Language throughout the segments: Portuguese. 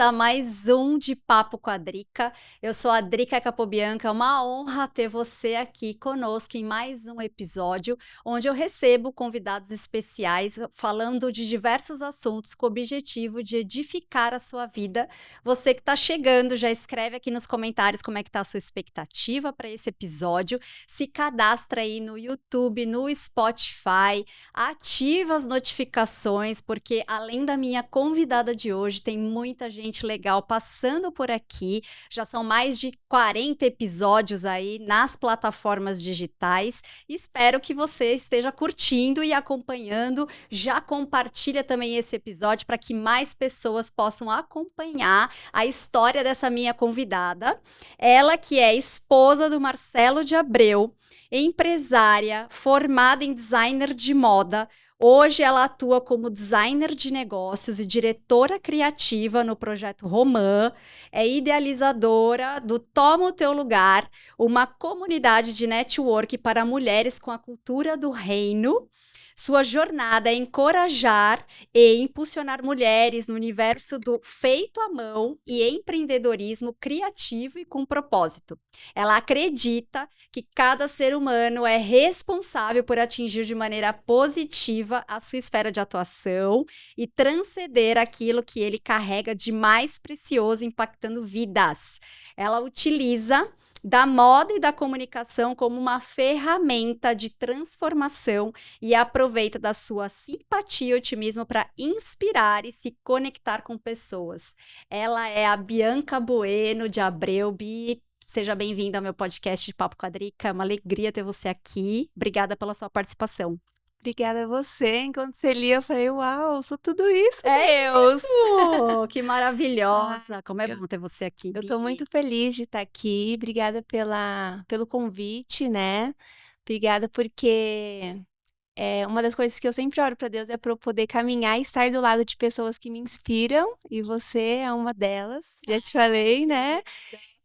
a mais um de Papo com a Drica. Eu sou a Drica Capobianca, é uma honra ter você aqui conosco em mais um episódio, onde eu recebo convidados especiais falando de diversos assuntos com o objetivo de edificar a sua vida. Você que está chegando, já escreve aqui nos comentários como é que está a sua expectativa para esse episódio. Se cadastra aí no YouTube, no Spotify, ativa as notificações, porque além da minha convidada de hoje, tem muita gente legal passando por aqui. Já são mais de 40 episódios aí nas plataformas digitais. Espero que você esteja curtindo e acompanhando. Já compartilha também esse episódio para que mais pessoas possam acompanhar a história dessa minha convidada. Ela que é esposa do Marcelo de Abreu, empresária, formada em designer de moda. Hoje ela atua como designer de negócios e diretora criativa no projeto Romã, é idealizadora do Toma o Teu Lugar, uma comunidade de network para mulheres com a cultura do reino. Sua jornada é encorajar e impulsionar mulheres no universo do feito à mão e empreendedorismo criativo e com propósito. Ela acredita que cada ser humano é responsável por atingir de maneira positiva a sua esfera de atuação e transcender aquilo que ele carrega de mais precioso, impactando vidas. Ela utiliza da moda e da comunicação como uma ferramenta de transformação e aproveita da sua simpatia e otimismo para inspirar e se conectar com pessoas. Ela é a Bianca Bueno de Abreu. Bi, seja bem-vinda ao meu podcast de Papo com a Drica. É uma alegria ter você aqui. Obrigada pela sua participação. Obrigada a você. Enquanto você lia, eu falei, uau, sou tudo isso, É Deus! isso! Que maravilhosa! Como é Eu, bom ter você aqui, eu tô Bi. muito feliz de estar aqui. Obrigada pelo convite, né? Obrigada porque uma das coisas que eu sempre oro para Deus é para eu poder caminhar e estar do lado de pessoas que me inspiram, e você é uma delas, já te falei, né?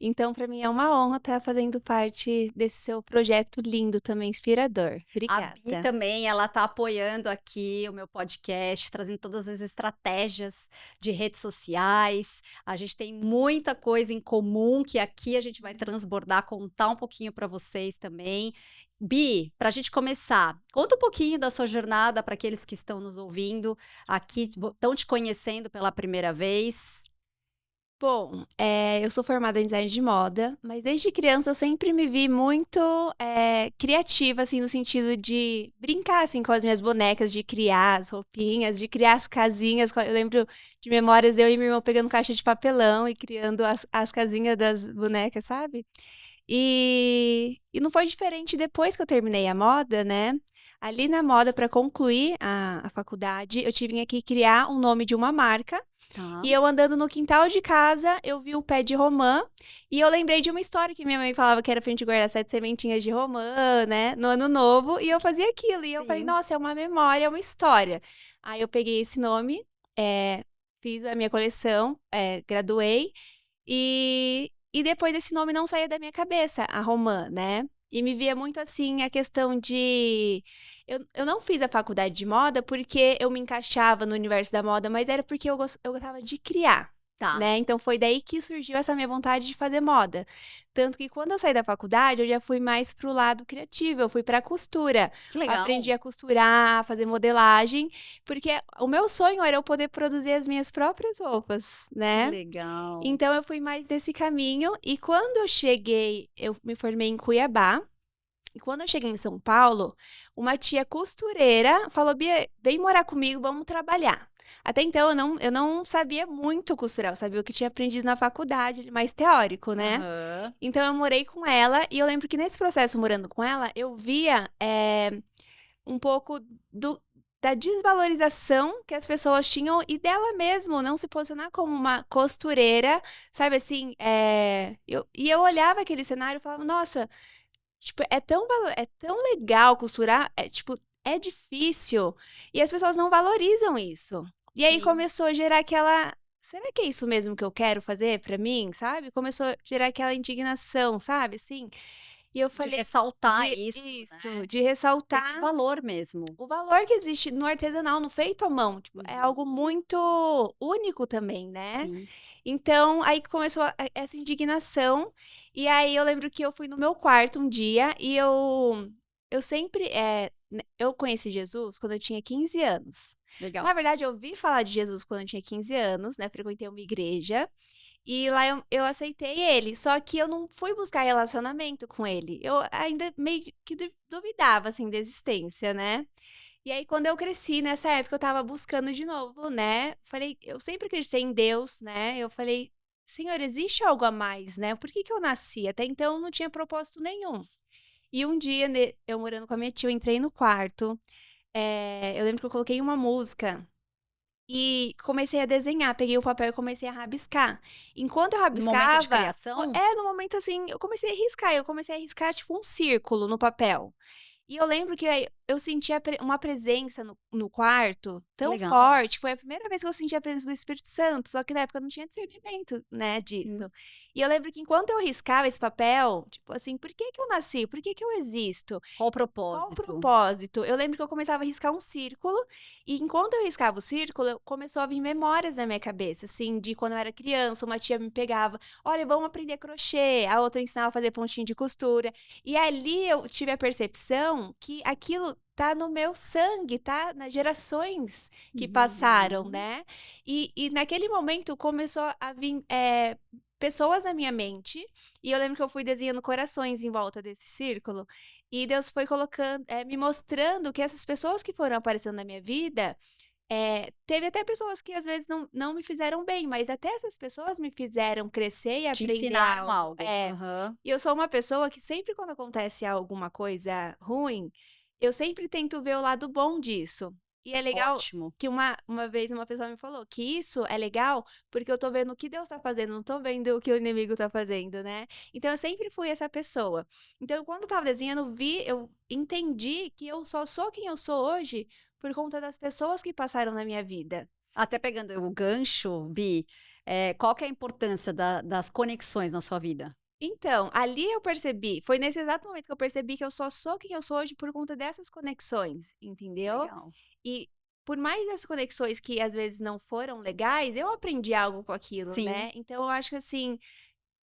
Então, para mim é uma honra estar fazendo parte desse seu projeto lindo também, inspirador. A Bi Obrigada. também, ela está apoiando aqui o meu podcast, trazendo todas as estratégias de redes sociais. A gente tem muita coisa em comum que aqui a gente vai transbordar, contar um pouquinho para vocês também. Bi, para a gente começar, conta um pouquinho da sua jornada para aqueles que estão nos ouvindo aqui, estão te conhecendo pela primeira vez. Bom, eu sou formada em design de moda, mas desde criança eu sempre me vi muito criativa, assim, no sentido de brincar, assim, com as minhas bonecas, de criar as roupinhas, de criar as casinhas. Eu lembro de memórias, eu e meu irmão pegando caixa de papelão e criando as casinhas das bonecas, sabe? E não foi diferente depois que eu terminei a moda, né? Ali na moda, para concluir a faculdade, eu tive que criar um nome de uma marca. Tá. E eu andando no quintal de casa, eu vi o pé de romã e eu lembrei de uma história que minha mãe falava que era pra gente guardar 7 sementinhas de romã, né, no ano novo, e eu fazia aquilo. E eu falei, Sim. nossa, é uma memória, é uma história. Aí eu peguei esse nome, fiz a minha coleção, graduei, e depois esse nome não saía da minha cabeça, a romã, né? E me via muito assim a questão de. Eu não fiz a faculdade de moda porque eu me encaixava no universo da moda, mas era porque eu gostava de criar, Tá. né? Então foi daí que surgiu essa minha vontade de fazer moda. Tanto que quando eu saí da faculdade, eu já fui mais pro lado criativo, eu fui pra costura. Que legal. Aprendi a costurar, a fazer modelagem, porque o meu sonho era eu poder produzir as minhas próprias roupas, Que né? legal. Então eu fui mais nesse caminho e quando eu cheguei, eu me formei em Cuiabá. E quando eu cheguei em São Paulo, uma tia costureira falou: Bia, vem morar comigo, vamos trabalhar. Até então eu não sabia muito costurar, eu sabia o que tinha aprendido na faculdade, mais teórico, né? Aham. Então eu morei com ela e eu lembro que nesse processo morando com ela, eu via um pouco da desvalorização que as pessoas tinham e dela mesmo não se posicionar como uma costureira, sabe assim? E eu olhava aquele cenário e falava, nossa, tipo, é tão legal costurar, tipo, é difícil e as pessoas não valorizam isso. E aí Sim. começou a gerar aquela. Será que é isso mesmo que eu quero fazer pra mim, sabe? Começou a gerar aquela indignação, sabe? Assim. E eu De falei ressaltar de isso, isso, né. de Ter esse ressaltar valor mesmo. o valor que existe no artesanal, no feito à mão, tipo, é Uhum. algo muito único também, né. Sim. Então, aí que começou essa indignação, e aí eu lembro que eu fui no meu quarto um dia e eu sempre, eu conheci Jesus quando eu tinha 15 anos. Legal. Na verdade, eu ouvi falar de Jesus quando eu tinha 15 anos, né, frequentei uma igreja, e lá eu aceitei ele, só que eu não fui buscar relacionamento com ele, eu ainda meio que duvidava, assim, da existência, né. E aí quando eu cresci, nessa época, eu estava buscando de novo, né, falei eu sempre acreditei em Deus, né, eu falei: "Senhor, existe algo a mais, né, por que que eu nasci?" Até então eu não tinha propósito nenhum. E um dia, eu morando com a minha tia, eu entrei no quarto, eu lembro que eu coloquei uma música e comecei a desenhar, peguei o papel e comecei a rabiscar. Enquanto eu No momento de rabiscava criação? no momento, assim, eu comecei a riscar, tipo, um círculo no papel. E eu lembro que aí eu senti uma presença no quarto Que tão legal. forte, foi a primeira vez que eu senti a presença do Espírito Santo, só que na época eu não tinha discernimento, né, Hum. disso. E eu lembro que enquanto eu riscava esse papel, tipo assim: "Por que que eu nasci? Por que que eu existo? Qual o Qual o propósito? propósito?" Eu lembro que eu começava a riscar um círculo, e enquanto eu riscava o círculo, começou a vir memórias na minha cabeça, assim, de quando eu era criança, uma tia me pegava: "Olha, vamos aprender crochê", a outra ensinava a fazer pontinho de costura. E ali eu tive a percepção que aquilo tá no meu sangue, tá nas gerações que passaram, Uhum. né. E naquele momento começou a vir, pessoas na minha mente, e eu lembro que eu fui desenhando corações em volta desse círculo, e Deus foi colocando, me mostrando que essas pessoas que foram aparecendo na minha vida, teve até pessoas que às vezes não me fizeram bem, mas até essas pessoas me fizeram crescer e Te aprender ensinaram algo. algo. Aham. E eu sou uma pessoa que sempre quando acontece alguma coisa ruim, eu sempre tento ver o lado bom disso. E é legal Ótimo. que uma vez uma pessoa me falou que isso é legal, porque eu tô vendo o que Deus tá fazendo, não tô vendo o que o inimigo tá fazendo, né. Então eu sempre fui essa pessoa. Então quando eu estava desenhando, eu entendi que eu só sou quem eu sou hoje por conta das pessoas que passaram na minha vida. Até pegando o gancho, Bi, qual que é a importância das conexões na sua vida? Então, ali eu percebi, foi nesse exato momento que eu percebi que eu só sou quem eu sou hoje por conta dessas conexões, entendeu? Legal. E por mais dessas conexões que às vezes não foram legais, eu aprendi algo com aquilo, Sim, né? Então eu acho que assim,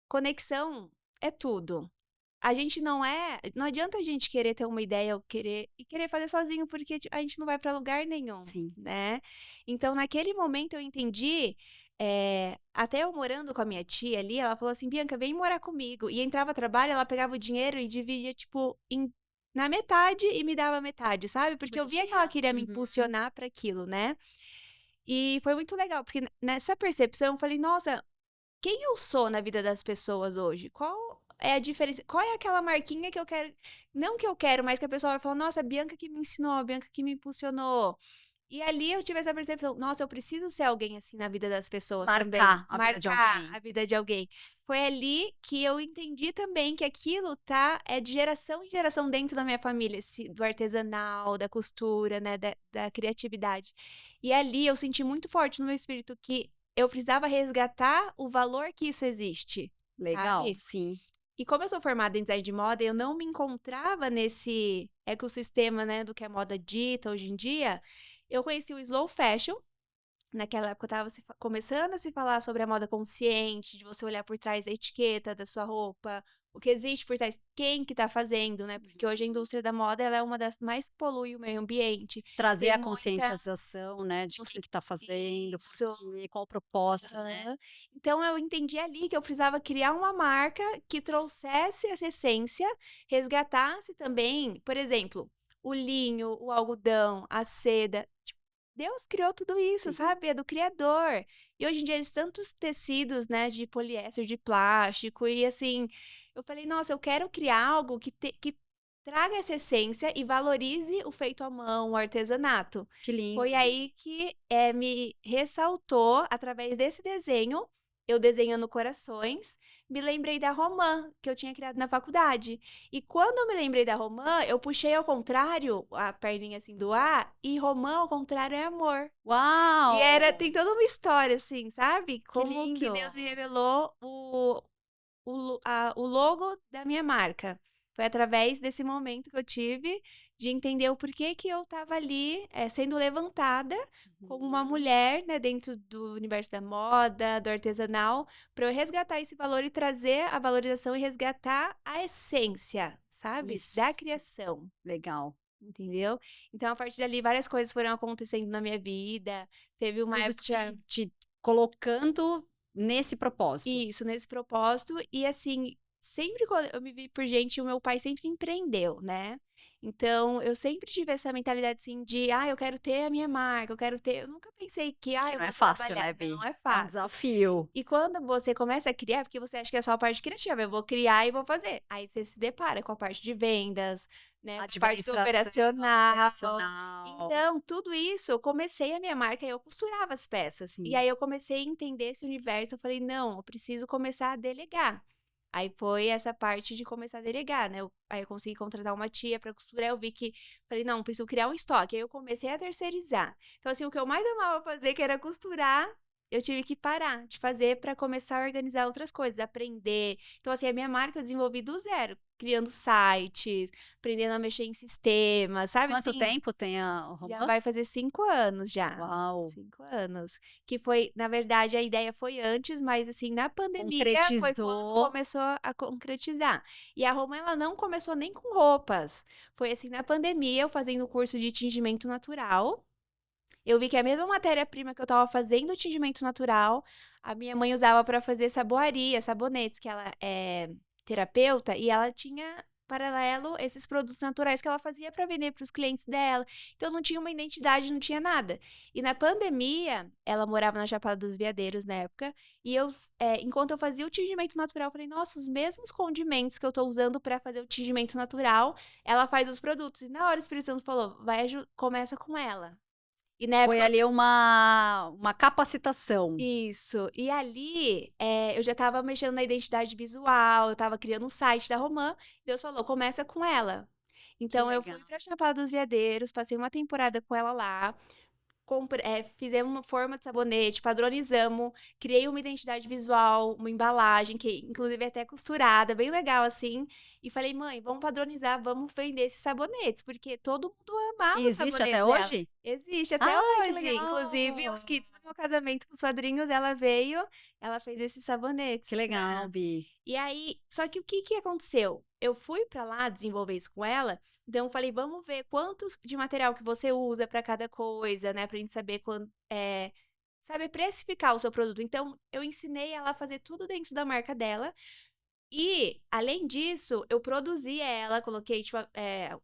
conexão é tudo. A gente não adianta a gente querer ter uma ideia ou querer fazer sozinho, porque a gente não vai para lugar nenhum, sim. né. Então naquele momento eu entendi, até eu morando com a minha tia ali, ela falou assim: "Bianca, vem morar comigo", e entrava trabalho, ela pegava o dinheiro e dividia, tipo, na metade e me dava metade, sabe, Que porque eu via que ela bonitinha. queria me Uhum. impulsionar para aquilo, né. E foi muito legal, porque nessa percepção eu falei: "Nossa, quem eu sou na vida das pessoas hoje? Qual é a diferença? Qual é aquela marquinha que eu quero, não que eu quero, mas que a pessoa vai falar: "Nossa, a Bianca que me ensinou, a Bianca que me impulsionou". E ali eu tive essa percepção: "Nossa, eu preciso ser alguém assim na vida das pessoas também, Marcar a vida de marcar alguém. a vida de alguém". Foi ali que eu entendi também que aquilo tá, de geração em geração dentro da minha família, do artesanal, da costura, né, da criatividade. E ali eu senti muito forte no meu espírito que eu precisava resgatar o valor que isso existe, Legal, sabe. sim. E como eu sou formada em design de moda, eu não me encontrava nesse ecossistema, né, do que a moda dita hoje em dia, eu conheci o slow fashion. Naquela época estava começando a se falar sobre a moda consciente, de você olhar por trás da etiqueta da sua roupa, o que existe por trás, quem que tá fazendo, né, porque hoje a indústria da moda ela é uma das mais que polui o meio ambiente, Trazer tem a muita conscientização, né, de quem consci que tá fazendo, por isso. quê, qual o propósito, né. Aham. Então eu entendi ali que eu precisava criar uma marca que trouxesse essa essência, resgatasse também, por exemplo, o linho, o algodão, a seda. Tipo, Deus criou tudo isso, Sim, sabe? É do Criador. E hoje em dia existem tantos tecidos, né, de poliéster, de plástico, e assim, eu falei, nossa, eu quero criar algo que traga essa essência e valorize o feito à mão, o artesanato. que Foi lindo, aí Bi. que, me ressaltou, através desse desenho, eu desenhando corações, me lembrei da romã que eu tinha criado na faculdade. E quando eu me lembrei da romã, eu puxei ao contrário a perninha assim do A, e romã ao contrário é amor. E tem Uau, toda uma história assim, sabe? que Como que lindo. Deus me revelou o logo da minha marca. Foi através desse momento que eu tive de entender o porquê que eu estava ali, sendo levantada como uma Uhum. mulher, né, dentro do universo da moda, do artesanal, para eu resgatar esse valor e trazer a valorização e resgatar a essência, sabe, Isso, da criação. legal. Entendeu? Então, a partir dali, várias coisas foram acontecendo na minha vida. Teve uma Tudo época te colocando nesse propósito. isso, nesse propósito. E assim, sempre quando eu me vi por gente, o meu pai sempre empreendeu, né? Então, eu sempre tive essa mentalidade assim de, eu quero ter a minha marca, eu quero ter. Eu nunca pensei que, Que eu não é vou fácil, trabalhar. né, Não Bi? é É um fácil. desafio. E quando você começa a criar, porque você acha que é só a parte criativa, eu vou criar e vou fazer. Aí você se depara com a parte de vendas, né, com a parte do Administração, operacional. operacional. Então, tudo isso, eu comecei a minha marca e eu costurava as peças. E Sim. aí eu comecei a entender esse universo, eu falei: "Não, eu preciso começar a delegar". Aí foi essa parte de começar a delegar, né, aí eu consegui contratar uma tia para costurar, eu vi que falei: "Não, preciso criar um estoque". Aí eu comecei a terceirizar. Então, assim, o que eu mais amava fazer, que era costurar, eu tive que parar de fazer para começar a organizar outras coisas, aprender. Então, assim, a minha marca eu desenvolvi do zero, criando sites, aprendendo a mexer em sistemas, sabe Quanto assim? tempo tem o Já romã? vai fazer 5 anos já. Uau! 5 anos. Que foi na verdade, a ideia foi antes, mas, assim, na pandemia foi quando Concretizou. começou a concretizar. E a Roma, ela não começou nem com roupas. Foi, assim, na pandemia, eu fazendo o curso de tingimento natural, eu vi que a mesma matéria-prima que eu estava fazendo o tingimento natural, a minha mãe usava para fazer saboaria, sabonetes, que ela é terapeuta e ela tinha paralelo esses produtos naturais que ela fazia para vender para os clientes dela. Então não tinha uma identidade, não tinha nada. E na pandemia, ela morava na Chapada dos Veadeiros na época, e enquanto eu fazia o tingimento natural, eu falei: "Nossa, os mesmos condimentos que eu estou usando para fazer o tingimento natural, ela faz os produtos". E na hora o Espírito Santo falou: "Começa com ela". E na Foi época ali uma capacitação. isso. E ali, eu já estava mexendo na identidade visual, eu estava criando um site da Romã, Deus falou: "Começa com ela". Que Então eu legal. fui pra Chapada dos Veadeiros, passei uma temporada com ela lá, fizemos uma forma de sabonete, padronizamos, criei uma identidade visual, uma embalagem que inclusive é até costurada, bem legal assim, e falei: "Mãe, vamos padronizar, vamos vender esses sabonetes", porque todo mundo amava E os existe até sabonetes dela. hoje? Existe até Ai, que hoje, inclusive os legal! kits do meu casamento com os padrinhos, ela veio, ela fez esses Que sabonetes legal, pra Bi. e aí só que o que que aconteceu? Eu fui pra lá desenvolver isso com ela, então eu falei: "Vamos ver quantos de material que você usa pra cada coisa, né, pra gente saber saber precificar o seu produto". Então eu ensinei ela a fazer tudo dentro da marca dela e, além disso, eu produzi ela, coloquei, tipo,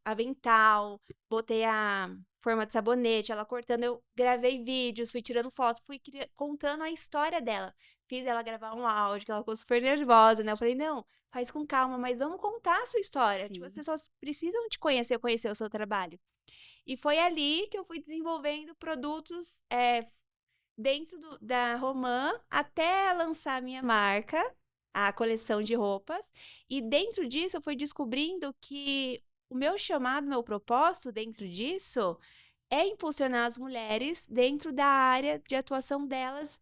avental, botei a forma de sabonete, ela cortando, eu gravei vídeos, fui tirando fotos, fui contando a história dela. Fiz ela gravar um áudio, que ela ficou super nervosa, né? Eu falei: "Não, faz com calma, mas vamos contar a sua história. Tipo, as Sim. pessoas precisam te conhecer, conhecer o seu trabalho". E foi ali que eu fui desenvolvendo produtos, dentro da Romã, até lançar a minha marca, a coleção de roupas, e dentro disso eu fui descobrindo que o meu chamado, meu propósito dentro disso é impulsionar as mulheres dentro da área de atuação delas,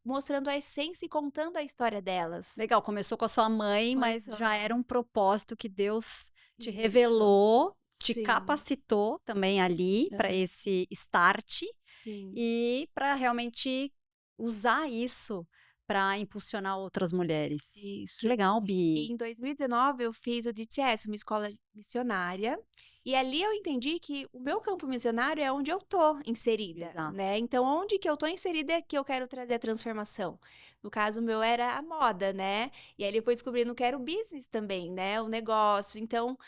mostrando a essência e contando a história delas. Legal, começou com a sua mãe, mas Começou. já era um propósito que Deus te Isso. revelou, te Sim. capacitou também ali para Aham. esse start Sim. e para realmente usar isso para impulsionar outras mulheres. Que Isso. legal, E Bi. em 2019 eu fiz o DTS, uma escola missionária, e ali eu entendi que o meu campo missionário é onde eu tô inserida, Exato. né? Então, onde que eu tô inserida é que eu quero trazer a transformação. No caso, o meu era a moda, né? E aí depois descobrindo que era o business também, né? O negócio. Então,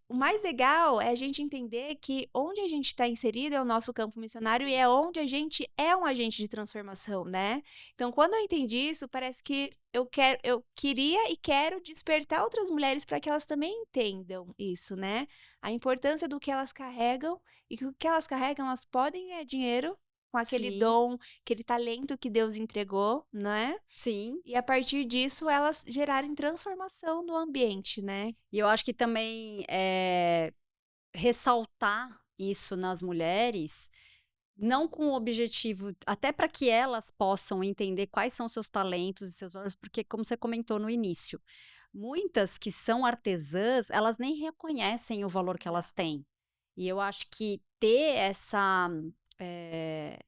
o mais legal é a gente entender que onde a gente está inserido é o nosso campo missionário e é onde a gente é um agente de transformação, né? Então, quando eu entendi isso, parece que eu queria e quero despertar outras mulheres para que elas também entendam isso, né? A importância do que elas carregam e que o que elas carregam, elas podem ganhar dinheiro com aquele Sim, dom, aquele talento que Deus entregou, né? sim. E a partir disso, elas gerarem transformação no ambiente, né? E eu acho que também ressaltar isso nas mulheres, não com o objetivo, até para que elas possam entender quais são seus talentos e seus valores, porque como você comentou no início, muitas que são artesãs, elas nem reconhecem o valor que Não. elas têm. E eu acho que ter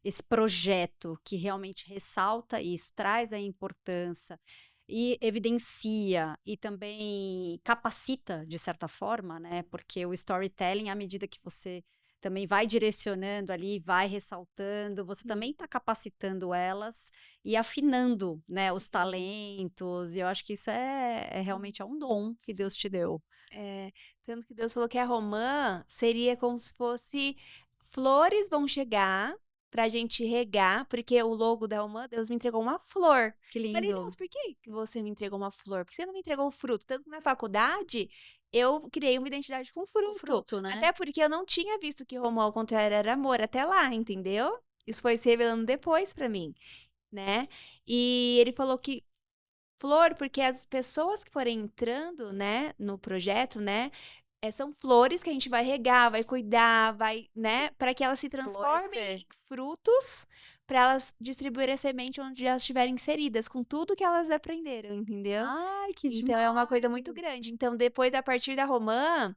esse projeto que realmente ressalta isso, traz a importância e evidencia e também capacita de certa forma, né, porque o storytelling, à medida que você também vai direcionando ali, vai ressaltando, você também Sim, está capacitando elas e afinando, né, os sim. talentos, e eu acho que isso é realmente é um dom que Deus te deu. É, tanto que Deus falou que a romã seria como se fosse flores vão chegar pra gente regar, porque o logo da romã, Deus me entregou uma flor. Que Falei: lindo. "Deus, por que você me entregou uma flor? Por que você não me entregou o fruto?" Tanto que na faculdade, eu criei uma identidade com Com fruto, fruto, né. até porque eu não tinha visto que romã ao contrário era amor até lá, entendeu? Isso foi se revelando depois pra mim, né. E ele falou que flor, porque as pessoas que forem entrando, né, no projeto, né, são flores que a gente vai regar, vai cuidar, vai, né, para que elas se transformem Florescer. em frutos, para elas distribuírem a semente onde elas estiverem inseridas, com tudo que elas aprenderam, entendeu? Ai, que Então é uma coisa muito demais. grande. Então depois, a partir da romã,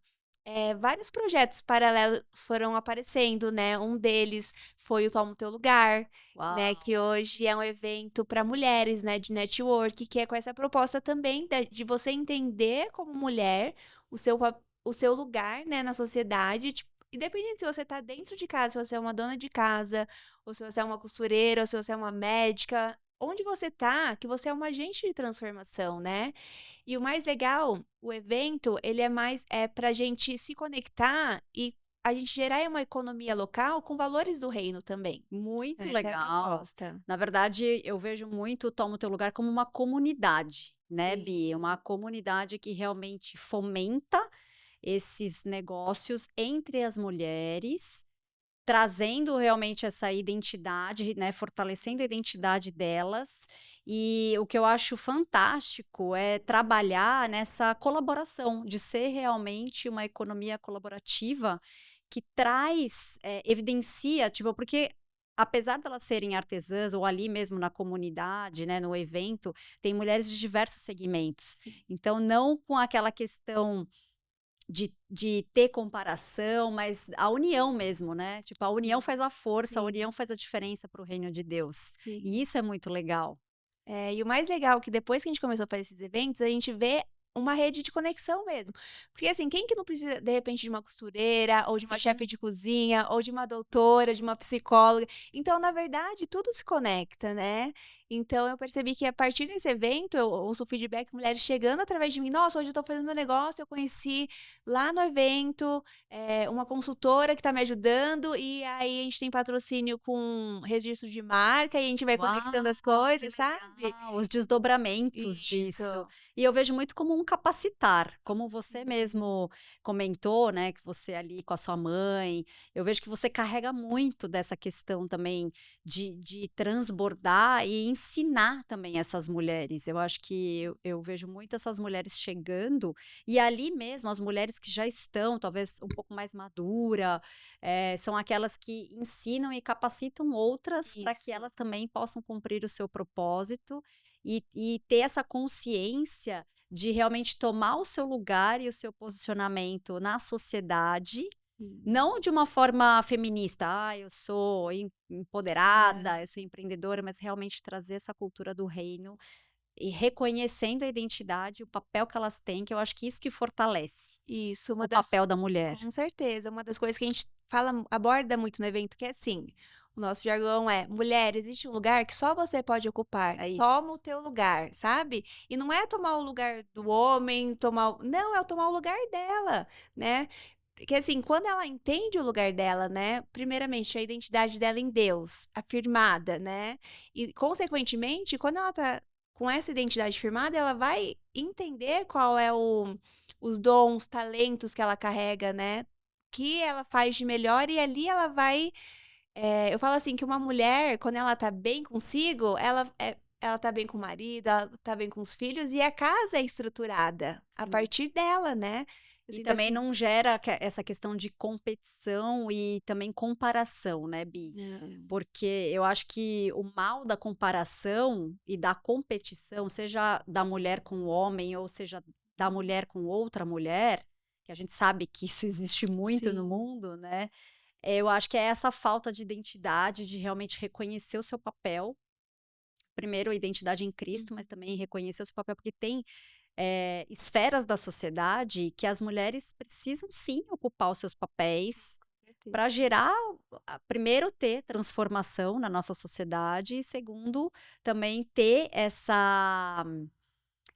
vários projetos paralelos foram aparecendo, né, um deles foi o Toma o Teu Lugar, né, Uau, que hoje é um evento para mulheres, né, de network, que é com essa proposta também de você entender como mulher o seu lugar, né, na sociedade, tipo, independente se você está dentro de casa, se você é uma dona de casa, ou se você é uma costureira, ou se você é uma médica, onde você tá, que você é uma agente de transformação, né. E o mais legal, o evento, ele é mais pra gente se conectar e a gente gerar uma economia local com valores do reino também. muito Essa é a legal. proposta. Na verdade, eu vejo muito o Toma o Teu Lugar como uma comunidade, né, Sim, Bi, uma comunidade que realmente fomenta esses negócios entre as mulheres, trazendo realmente essa identidade, né, fortalecendo a isso. identidade delas, e o que eu acho fantástico é trabalhar nessa colaboração, de ser realmente uma economia colaborativa que traz, evidencia, tipo, porque apesar delas serem artesãs ou ali mesmo na comunidade, né, no evento, tem mulheres de diversos segmentos. Sim, Então não com aquela questão de ter comparação, mas a união mesmo, né, tipo, a união sim, faz a força, a sim, união faz a diferença para o reino de Deus, e sim. isso é muito legal. E o mais legal é que depois que a gente começou a fazer esses eventos, a gente vê uma rede de conexão mesmo. Porque assim, quem que não precisa, de repente, de uma costureira, ou de uma Sim. chefe de cozinha, ou de uma doutora, de uma psicóloga? Então, na verdade, tudo se conecta, né? Então, eu percebi que a partir desse evento, eu ouço feedback, mulheres chegando através de mim. Nossa, hoje eu tô fazendo meu negócio, eu conheci lá no evento, uma consultora que tá me ajudando, e aí a gente tem patrocínio com registro de marca, e a gente vai conectando as Uau, que coisas, sabe? legal, os desdobramentos disso. Isso. E eu vejo muito como um capacitar, como você Sim, mesmo comentou, né, que você ali com a sua mãe, eu vejo que você carrega muito dessa questão também de transbordar e ensinar também essas mulheres. Eu acho que eu vejo muito essas mulheres chegando, e ali mesmo as mulheres que já estão talvez um pouco mais madura, são aquelas que ensinam e capacitam outras para que isso, elas também possam cumprir o seu propósito e ter essa consciência de realmente tomar o seu lugar e o seu posicionamento na sociedade, sim. não de uma forma feminista, ah, eu sou É, empoderada, eu sou empreendedora, mas realmente trazer essa cultura do reino e reconhecendo a identidade, o papel que elas têm, que eu acho que isso que fortalece isso, uma o das papel da mulher. com certeza, uma das coisas que a gente fala aborda muito no evento, que é assim, o nosso jargão é: "Mulher, existe um lugar que só você pode ocupar, É isso. toma o teu lugar", sabe. E não é tomar o lugar do homem, tomar o não, é tomar o lugar dela, né. Porque assim, quando ela entende o lugar dela, né, primeiramente a identidade dela em Deus, afirmada, né, e consequentemente, quando ela tá com essa identidade firmada, ela vai entender qual é os dons, talentos que ela carrega, né, que ela faz de melhor e ali ela vai, eu falo assim que uma mulher, quando ela tá bem consigo, ela tá bem com o marido, ela tá bem com os filhos e a casa é estruturada a Sim. partir dela, né. Eu E sinto também assim não gera essa questão de competição e também comparação, né, Bi? não. Porque eu acho que o mal da comparação e da competição, seja da mulher com o homem, ou seja da mulher com outra mulher, que a gente sabe que isso existe muito no Sim. mundo, né? Eu acho que é essa falta de identidade, de realmente reconhecer o seu papel. Primeiro, a identidade em Cristo, mas Uhum. também reconhecer o seu papel, porque tem esferas da sociedade que as mulheres precisam sim ocupar os seus Sim, papéis com certeza. para gerar, primeiro, ter transformação na nossa sociedade, e segundo, também ter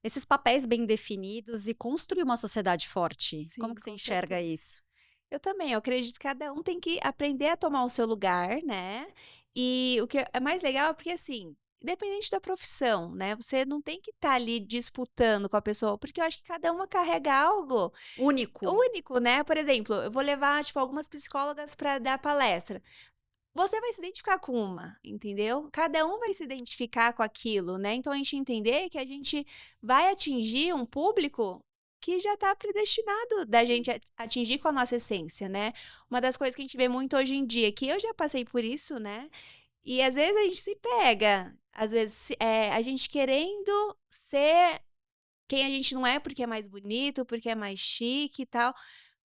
esses papéis bem definidos e construir uma sociedade forte. Como Sim, que você com enxerga certeza. isso? Eu também, eu acredito que cada um tem que aprender a tomar o seu lugar, né. E o que é mais legal é porque, assim, independente da profissão, né, você não tem que estar ali disputando com a pessoa, porque eu acho que cada uma carrega algo Único. único, né. Por exemplo, eu vou levar, tipo, algumas psicólogas para dar palestra. Você vai se identificar com uma, entendeu? Cada um vai se identificar com aquilo, né. Então a gente entender que a gente vai atingir um público que já está predestinado da Sim. gente atingir com a nossa essência, né. Uma das coisas que a gente vê muito hoje em dia, que eu já passei por isso, né, e às vezes a gente se pega, às vezes a gente querendo ser quem a gente não é, porque é mais bonito, porque é mais chique e tal.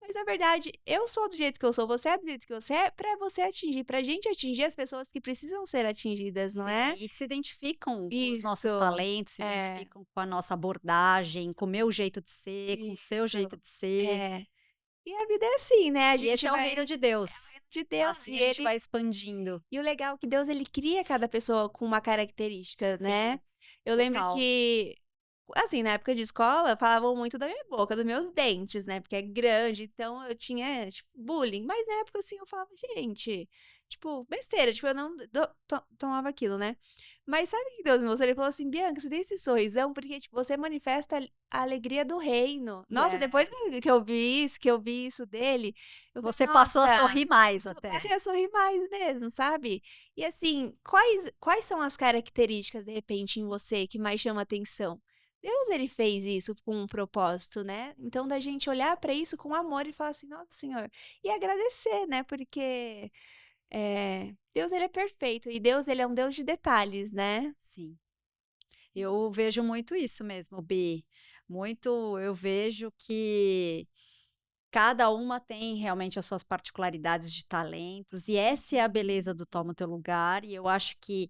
Mas na verdade, eu sou do jeito que eu sou, você é do jeito que você é, pra você atingir, pra gente atingir as pessoas que precisam ser atingidas, não Sim, é? e que se identificam com os nossos Isso, talentos, se é, identificam com a nossa abordagem, com o meu jeito de ser, com o seu isso, jeito de ser. é. E a vida é assim, né, a E esse gente é o reino vai de é o Deus. reino de Deus Assim e a gente ele vai expandindo. e o legal é que Deus ele cria cada pessoa com uma característica, né. Sim, Eu lembro total. que assim, na época de escola, falavam muito da minha boca, dos meus dentes, né, porque é grande, então eu tinha, tipo, bullying. Mas na época, assim, eu falava: "Gente", tipo, besteira, tipo, eu não tomava aquilo, né. Mas sabe o que Deus me mostrou? Ele falou assim: "Bianca, você tem esse sorrisão porque, tipo, você manifesta a alegria do reino". Nossa, depois É. que eu vi isso dele, eu falei: Você passou a "Nossa", sorrir mais até. passei a sorrir mais mesmo, sabe. E assim, quais são as características, de repente, em você que mais chama atenção? Deus ele fez isso com um propósito, né. Então da gente olhar para isso com amor e falar assim: "Nossa Senhor", e agradecer, né, porque, Deus ele é perfeito e Deus ele é um Deus de detalhes, né. Sim, eu vejo muito isso mesmo, Bi. Muito, eu vejo que cada uma tem realmente as suas particularidades de talentos, e essa é a beleza do Toma o Teu Lugar, e eu acho que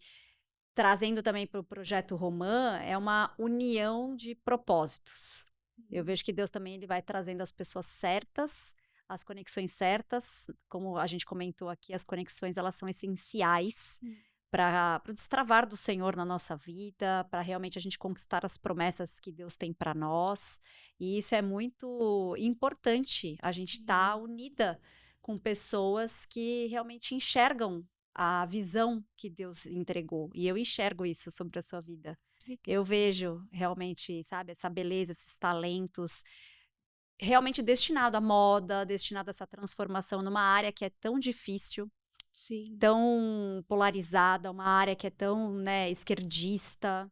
trazendo também para o projeto Romã, é uma união de propósitos. Eu Uhum. vejo que Deus também ele vai trazendo as pessoas certas, as conexões certas, como a gente comentou aqui, as conexões elas são essenciais Hum. para o destravar do Senhor na nossa vida, para realmente a gente conquistar as promessas que Deus tem para nós. E isso é muito importante, a gente estar Sim, unida com pessoas que realmente enxergam a visão que Deus entregou. E eu enxergo isso sobre a sua vida. Eu obrigada. vejo realmente, sabe, essa beleza, esses talentos, realmente destinado à moda, destinado a essa transformação numa área que é tão difícil, Sim, tão polarizada, uma área que é tão, né, esquerdista.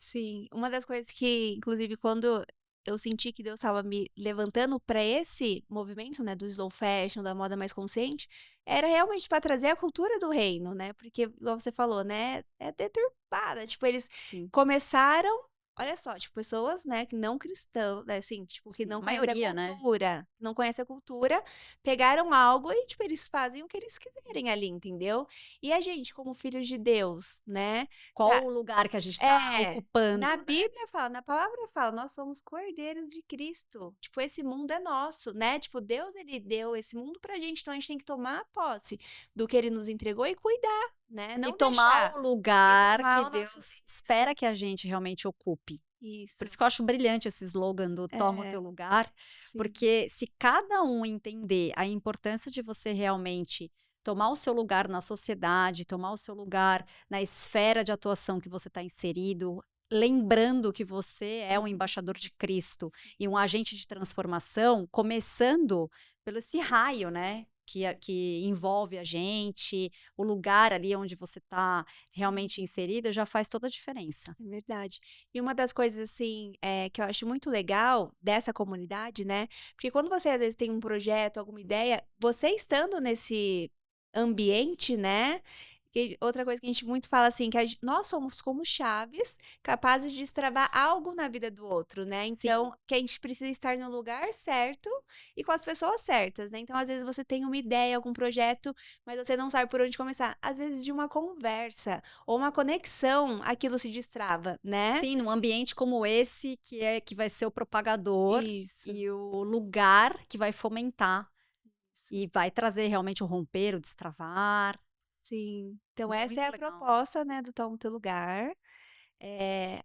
sim. Uma das coisas que, inclusive, quando eu senti que Deus estava me levantando para esse movimento, né, do slow fashion, da moda mais consciente, era realmente para trazer a cultura do reino, né, porque igual você falou, né, é deturpada, tipo, eles Sim, começaram olha só, tipo, pessoas, né, que não cristão, né, assim, tipo, que sim, não a conhecem a maioria, né. cultura, não conhecem a cultura, pegaram algo e, tipo, eles fazem o que eles quiserem ali, entendeu. E a gente, como filhos de Deus, né, Qual o lugar que a gente está é, na ocupando, né. Bíblia fala, na palavra fala: "Nós somos cordeiros de Cristo", tipo, esse mundo é nosso, né, tipo, Deus ele deu esse mundo pra gente, então a gente tem que tomar posse do que ele nos entregou e cuidar, né, E não tomar deixar o e lugar que tomar o nosso Deus isso, espera que a gente realmente ocupe. Por isso, isso que eu acho brilhante esse slogan do "Toma o teu é, lugar", sim, porque se cada um entender a importância de você realmente tomar o seu lugar na sociedade, tomar o seu lugar na esfera de atuação que você está inserido, lembrando que você é um uhum, embaixador de Cristo sim, e um agente de transformação, começando pelo esse raio, né, que envolve a gente, o lugar ali onde você está sim. realmente inserida, já faz toda a diferença. É verdade. E uma das coisas, assim, que eu acho muito legal dessa comunidade, né, porque quando você às vezes tem um projeto, alguma ideia, você estando nesse ambiente, né, Que outra coisa que a gente muito fala, assim, que nós somos como chaves, capazes de destravar algo na vida do outro, né. Sim. Então, que a gente precisa estar no lugar certo e com as pessoas certas, né. Então, às vezes, você tem uma ideia, algum projeto, mas você não sabe por onde começar. Às vezes, de uma conversa ou uma conexão, aquilo se destrava, né. Sim, num ambiente como esse que vai ser o propagador Isso, e o lugar que vai fomentar isso. e vai trazer realmente o romper, o destravar. Sim. Então essa é Muito a legal. proposta, né, do Toma o Teu Lugar.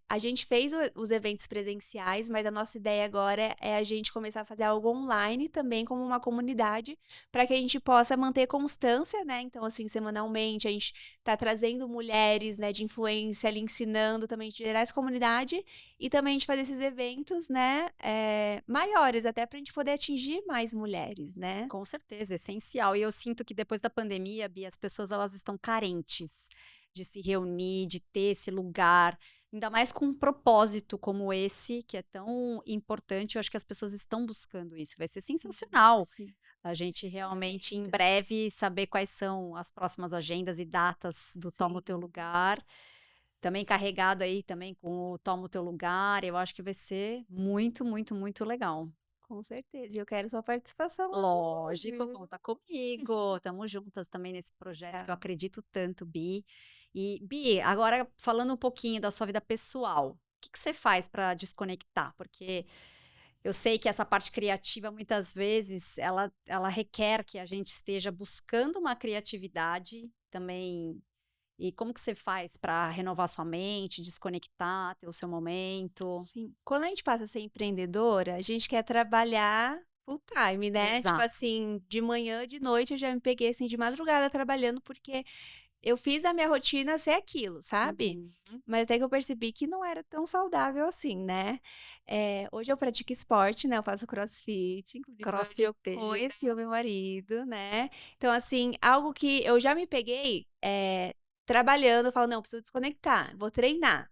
A gente fez os eventos presenciais, mas a nossa ideia agora é a gente começar a fazer algo online também como uma comunidade, para que a gente possa manter constância, né, então, assim, semanalmente a gente tá trazendo mulheres, né, de influência ali, ensinando também, de gerar essa comunidade, e também a gente fazer esses eventos, né, maiores, até para a gente poder atingir mais mulheres, né. Com certeza, essencial. E eu sinto que depois da pandemia, Bia, as pessoas elas estão carentes de se reunir, de ter esse lugar, ainda mais com um propósito como esse, que é tão importante. Eu acho que as pessoas estão buscando isso. Vai ser sensacional Sim, a gente com realmente, em certeza. breve, saber quais são as próximas agendas e datas do Toma o Teu Sim. Lugar. Também carregado aí também com o Toma o Teu Lugar. Eu acho que vai ser muito, muito, muito legal. Com certeza, e eu quero sua participação lá também, Lógico, viu. conta comigo. Estamos juntas também nesse projeto que eu Legal. acredito tanto, Bi. E, Bi, agora falando um pouquinho da sua vida pessoal, o que que você faz para desconectar? Porque eu sei que essa parte criativa, muitas vezes, ela requer que a gente esteja buscando uma criatividade também. E como que você faz para renovar sua mente, desconectar, ter o seu momento? Sim. Quando a gente passa a ser empreendedora, a gente quer trabalhar full time, né, tipo Exato. assim, de manhã, de noite, eu já me peguei, assim, de madrugada trabalhando, porque eu fiz a minha rotina ser aquilo, sabe. Uhum. Mas até que eu percebi que não era tão saudável assim, né. Hoje eu pratico esporte, né, eu faço crossfit, inclusive foi onde eu Crossfiteira. conheci o meu marido, né. Então, assim, algo que eu já me peguei, trabalhando, eu falo: "Não, preciso desconectar, vou treinar".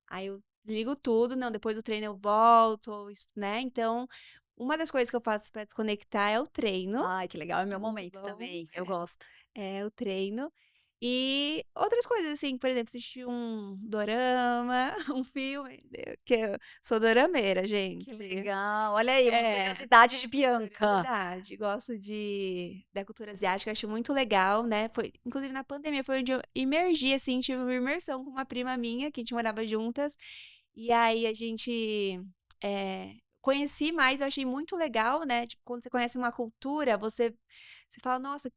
Aí eu desligo tudo, não, depois do treino eu volto, ou né, então, uma das coisas que eu faço para desconectar é o treino, Ai, que legal, é que meu é muito momento bom, também, eu gosto. é o treino. E outras coisas, assim, por exemplo, assistir um dorama, um filme, que eu sou dorameira, Que gente. legal, olha aí, uma É, curiosidade de Bianca. curiosidade, gosto da cultura asiática, acho muito legal, né, inclusive na pandemia foi onde eu imergi, assim, tive uma imersão com uma prima minha, que a gente morava juntas, e aí a gente, conheci mais, eu achei muito legal, né, tipo, quando você conhece uma cultura, você fala: "Nossa,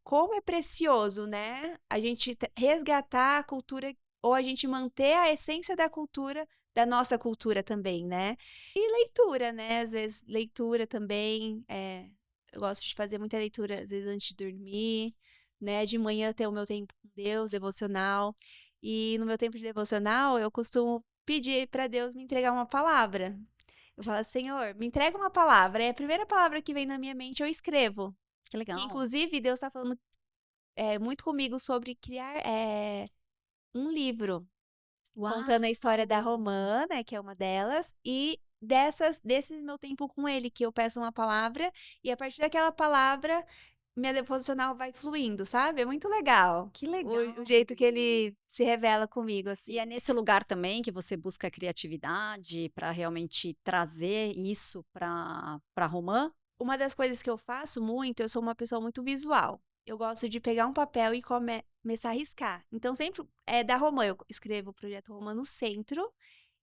como é precioso, né, a gente resgatar a cultura ou a gente manter a essência da cultura, da nossa cultura também, né". E leitura, né, às vezes leitura também, eu gosto de fazer muita leitura, às vezes antes de dormir, né, de manhã ter o meu tempo com Deus, devocional, e no meu tempo de devocional eu costumo pedir para Deus me entregar uma palavra. Eu falo: "Senhor, me entrega uma palavra", e a primeira palavra que vem na minha mente eu escrevo. Que Que legal. inclusive Deus está falando, muito comigo sobre criar, um livro, contando a história da Uau! Romã, né, que é uma delas, e desse meu tempo com ele, que eu peço uma palavra, e a partir daquela palavra, minha devocional vai fluindo, sabe. É muito legal Que o legal, jeito que Bi. ele se revela comigo, E é assim. nesse lugar também que você busca a criatividade para realmente trazer isso para Romã? Uma das coisas que eu faço muito, eu sou uma pessoa muito visual. Eu gosto de pegar um papel e começar a riscar. Então sempre da Romã, eu escrevo o projeto Romã no centro,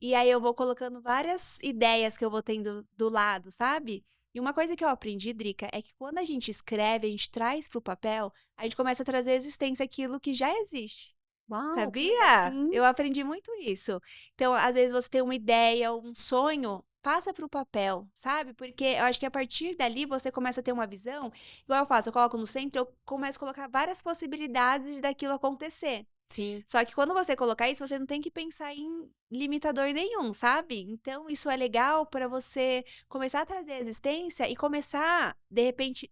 e aí eu vou colocando várias ideias que eu vou tendo do lado, sabe. E uma coisa que eu aprendi, Drica, é que quando a gente escreve, a gente traz para o papel, a gente começa a trazer à existência aquilo que já existe. Uau, que legal. Sabia? Sim, Eu aprendi muito isso. Então, às vezes, você tem uma ideia, um sonho, passa para o papel, sabe? Porque eu acho que a partir dali você começa a ter uma visão, igual eu faço, eu coloco no centro, eu começo a colocar várias possibilidades daquilo acontecer. sim. Só que quando você colocar isso, você não tem que pensar em limitador nenhum, sabe? Então, isso é legal para você começar a trazer a existência e começar, de repente,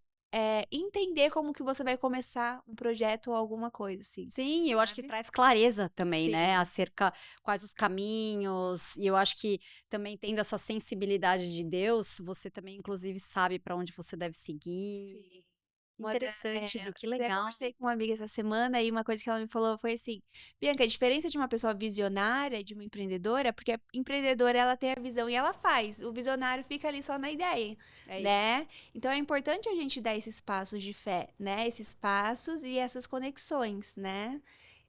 entender como que você vai começar um projeto ou alguma coisa assim, Sim, eu acho que sabe? traz clareza também, né, Sim, acerca quais os caminhos, e eu acho que também tendo essa sensibilidade de Deus, você também inclusive sabe para onde você deve seguir. sim. Interessante, Bi, que Até legal. conversei com uma amiga essa semana e uma coisa que ela me falou foi assim: Bianca, a diferença de uma pessoa visionária e de uma empreendedora, porque a empreendedora ela tem a visão e ela faz, o visionário fica ali só na ideia, É isso. né? Então é importante a gente dar esses passos de fé, né? Esses passos e essas conexões, né?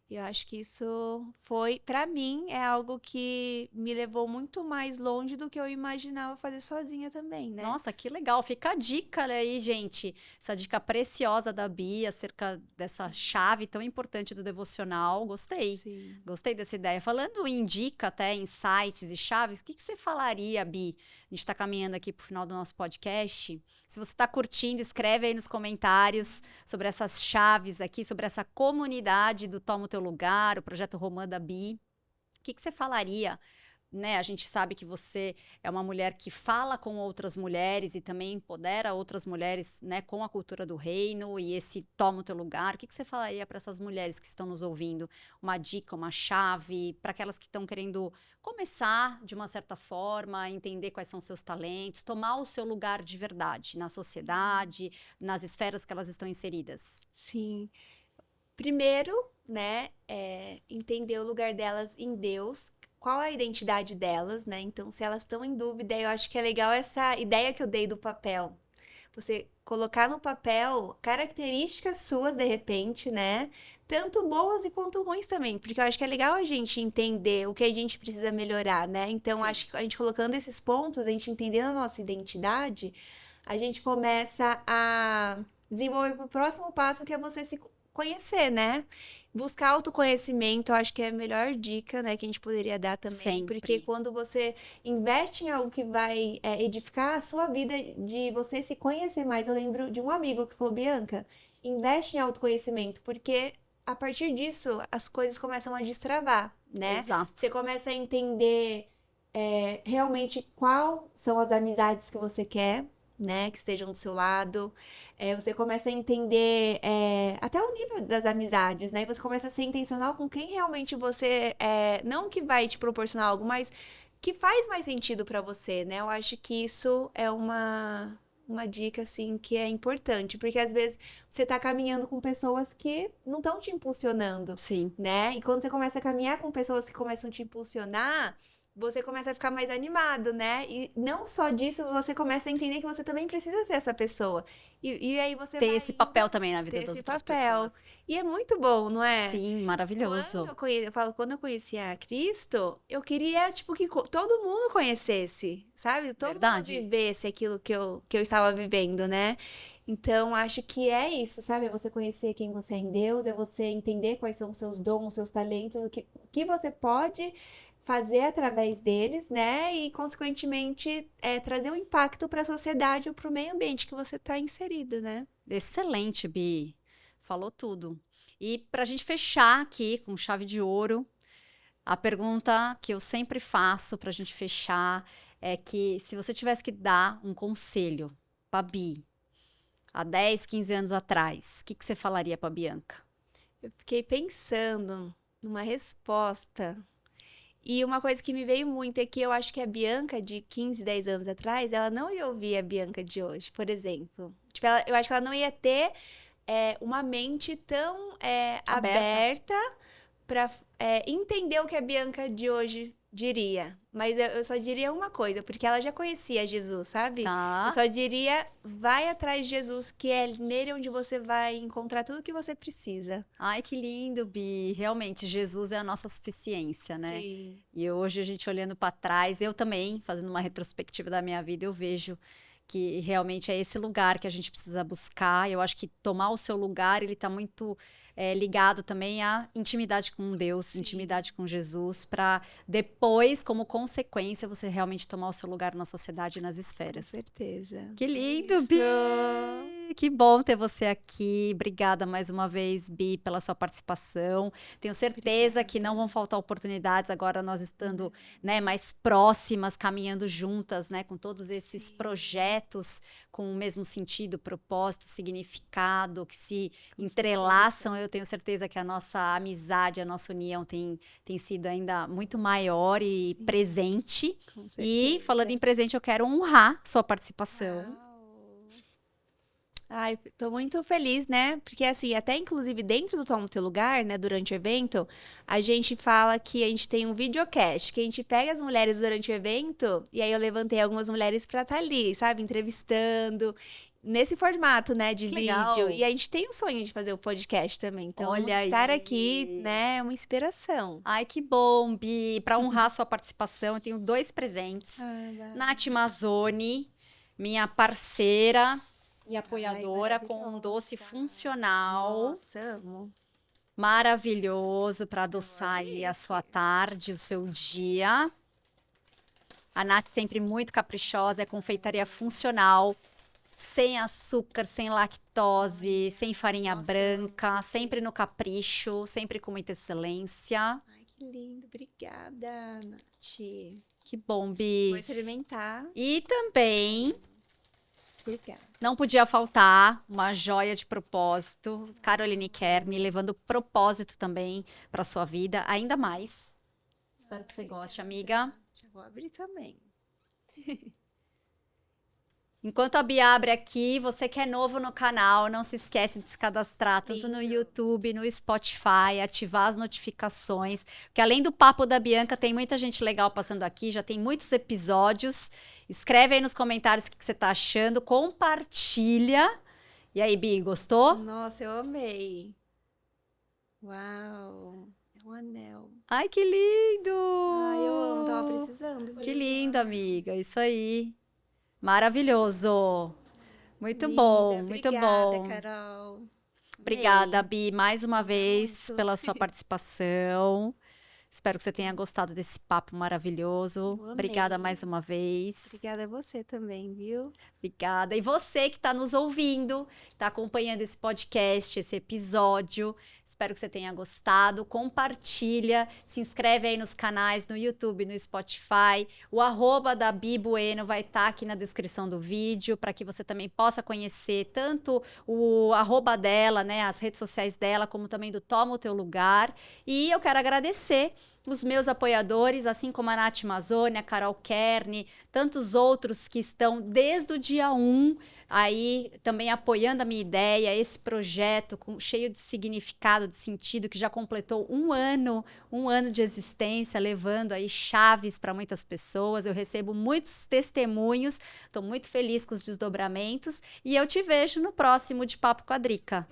E eu acho que isso foi, pra mim, é algo que me levou muito mais longe do que eu imaginava fazer sozinha também, né? Nossa, que legal. Fica a dica, né, aí, gente. Essa dica preciosa da Bia acerca dessa chave tão importante do devocional. Gostei. Sim. Gostei dessa ideia. Falando em dica, até insights e chaves, o que que você falaria, Bi? A gente está caminhando aqui para o final do nosso podcast. Se você está curtindo, escreve aí nos comentários sobre essas chaves aqui, sobre essa comunidade do Toma o Teu Lugar, o projeto Romã da Bi. O que que você falaria? Né, a gente sabe que você é uma mulher que fala com outras mulheres e também empodera outras mulheres, né, com a cultura do reino e esse toma o teu lugar. O que que você falaria para essas mulheres que estão nos ouvindo? Uma dica, uma chave para aquelas que estão querendo começar de uma certa forma, entender quais são seus talentos, tomar o seu lugar de verdade na sociedade, nas esferas que elas estão inseridas. Sim. Primeiro, né, entender o lugar delas em Deus, qual a identidade delas, né? Então, se elas estão em dúvida, eu acho que é legal essa ideia que eu dei do papel. Você colocar no papel características suas de repente, né? Tanto boas e quanto ruins também, porque eu acho que é legal a gente entender o que a gente precisa melhorar, né? Então, Sim. acho que a gente colocando esses pontos, a gente entendendo a nossa identidade, a gente começa a desenvolver o próximo passo, que é você se conhecer, né? Buscar autoconhecimento, eu acho que é a melhor dica, né, que a gente poderia dar também, porque Sempre. quando você investe em algo que vai edificar a sua vida, de você se conhecer mais. Eu lembro de um amigo que falou, Bianca, investe em autoconhecimento, porque a partir disso as coisas começam a destravar, né? Exato. Você começa a entender realmente qual são as amizades que você quer, né, que estejam do seu lado. Você começa a entender até o nível das amizades, né? E você começa a ser intencional com quem realmente você não que vai te proporcionar algo, mas que faz mais sentido pra você, né? Eu acho que isso é uma dica assim que é importante, porque às vezes você tá caminhando com pessoas que não estão te impulsionando, Sim. né? E quando você começa a caminhar com pessoas que começam a te impulsionar, você começa a ficar mais animado, né? E não só disso, você começa a entender que você também precisa ser essa pessoa. E aí você Ter vai esse indo papel também na ter vida das esse outras pessoas. papel. E é muito bom, não é? Sim, Quando maravilhoso. eu falo, quando eu conheci a Cristo, eu queria, tipo, que todo mundo conhecesse, sabe? Todo mundo Verdade? vivesse aquilo que eu estava vivendo, né? Então, acho que é isso, sabe? É você conhecer quem você é em Deus, é você entender quais são os seus dons, os seus talentos, o que você pode fazer através deles, né? E, consequentemente, trazer um impacto para a sociedade ou para o meio ambiente que você está inserido, né? Excelente, Bi. Falou tudo. E para a gente fechar aqui com chave de ouro, a pergunta que eu sempre faço para a gente fechar é que se você tivesse que dar um conselho para Bi há 10, 15 anos atrás, o que que você falaria para Bianca? Eu fiquei pensando numa resposta. E uma coisa que me veio muito é que eu acho que a Bianca de 15, 10 anos atrás, ela não ia ouvir a Bianca de hoje, por exemplo. Tipo, eu acho que ela não ia ter uma mente tão Aberta. aberta para entender o que a Bianca de hoje diria. Mas eu só diria uma coisa, porque ela já conhecia Jesus, sabe? Eu Tá? só diria, vai atrás de Jesus, que é nele onde você vai encontrar tudo o que você precisa. Ai, que lindo, Bi. Realmente, Jesus é a nossa suficiência, né? Sim. E hoje a gente olhando para trás, eu também, fazendo uma retrospectiva da minha vida, eu vejo que realmente é esse lugar que a gente precisa buscar. Eu acho que tomar o seu lugar, ele está muito ligado também à intimidade com Deus, Sim, intimidade com Jesus, para depois, como consequência, você realmente tomar o seu lugar na sociedade e nas com esferas. certeza. Que É lindo, isso. Bi! Que bom ter você aqui. Obrigada mais uma vez, Bi, pela sua participação. Tenho certeza que não vão Obrigada. faltar oportunidades agora nós estando, né, mais próximas, caminhando juntas, né, com todos esses Sim, projetos com o mesmo sentido, propósito, significado, que se com certeza. entrelaçam. Eu tenho certeza que a nossa amizade, a nossa união tem sido ainda muito maior e Sim, presente. com E falando certeza. em presente, eu quero honrar sua participação. Uau! Ai, tô muito feliz, né? Porque assim, até inclusive dentro do Toma o Teu Lugar, né, durante o evento, a gente fala que a gente tem um videocast, que a gente pega as mulheres durante o evento, e aí eu levantei algumas mulheres pra estar ali, sabe, entrevistando, nesse formato, né, de Que vídeo. legal. E a gente tem o sonho de fazer o podcast também. Então, Olha estar aqui, aí. né, é uma inspiração. Ai, que bom, Bi. Para honrar sua participação, eu tenho dois presentes. Nath Mazzoni, minha parceira e Ai, apoiadora, com um doce maravilhosa. funcional Nossa, amo. maravilhoso para Eu vou adoçar aí abrir a sua aqui. tarde, o seu dia. A Nath sempre muito caprichosa, é confeitaria funcional, sem açúcar, sem lactose, sem farinha Nossa, eu amo branca, sempre vocês. no capricho, sempre com muita excelência. Ai, que lindo. Obrigada, Nath. Que bom, Vou Bi. experimentar. E também Obrigada. não podia faltar uma joia de propósito, Caroline Kern, levando propósito também para sua vida, ainda mais. Espero que você goste, amiga. Já vou abrir também. Enquanto a Bia abre aqui, você que é novo no canal, não se esquece de se cadastrar tanto no Lindo. YouTube, no Spotify, ativar as notificações, porque além do papo da Bianca, tem muita gente legal passando aqui, já tem muitos episódios. Escreve aí nos comentários o que você tá achando, compartilha. E aí, Bi, gostou? Nossa, eu amei. Uau. É um anel. Ai, que lindo! Ai, eu amo. Tava precisando Que disso. lindo, amiga, isso aí. Maravilhoso. Muito Linda. bom, muito Obrigada, bom. Carol. Obrigada, Amei. Bi, mais uma vez Muito. pela sua participação. Espero que você tenha gostado desse papo maravilhoso. Eu Obrigada amei. mais uma vez. Obrigada a você também, viu? Obrigada. E você que está nos ouvindo, está acompanhando esse podcast, esse episódio. Espero que você tenha gostado. Compartilha, se inscreve aí nos canais, no YouTube, no Spotify. O arroba da Bi Bueno vai estar aqui na descrição do vídeo, para que você também possa conhecer tanto o arroba dela, né, as redes sociais dela, como também do Toma o Teu Lugar. E eu quero agradecer os meus apoiadores, assim como a Nath Mazzoni, a Carol Kern, tantos outros que estão desde o dia 1 aí também apoiando a minha ideia, esse projeto cheio de significado, de sentido, que já completou um ano de existência, levando aí chaves para muitas pessoas. Eu recebo muitos testemunhos, estou muito feliz com os desdobramentos e eu te vejo no próximo de Papo com a Drica.